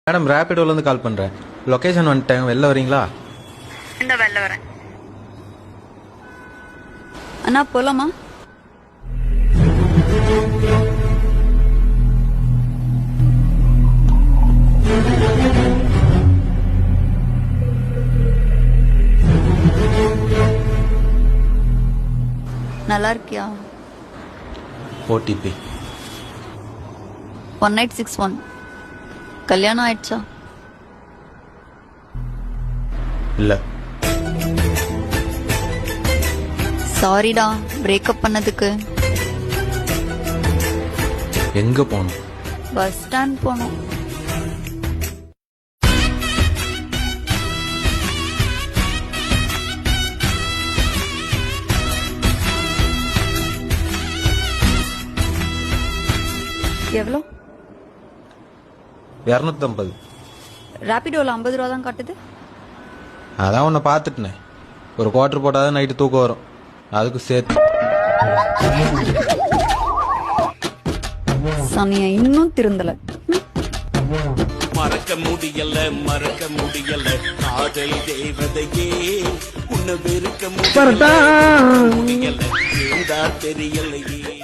Madam ரேபிடோலேருந்து கால் பண்ணுறேன். Location வந்துட்டேன், வெளில வரீங்களா? இந்த வெளில வரேன். அண்ணா போலாமா? நல்லா இருக்கியா? ஓடிபி 1861. கல்யாணம் ஆயிடுச்சா? இல்ல. சாரிடா பிரேக்கப் பண்ணதுக்கு. எங்க போகணும்? பஸ் ஸ்டாண்ட் போனோம். எவ்வளோ? 250. ரேபிடோல 50 ரூபா தான் காட்டுது. அதான் உன்னை பார்த்துட்டேனே, ஒரு குவார்டர் போட்டாதான் நைட்டு தூக்கம் வரும், அதுக்கு சேர்த்து. சனியா இன்னும் திருந்தல. மறக்க முடியல காதல் தேவதையே, உன்னை வெறுக்க முடியல தெரியலையே.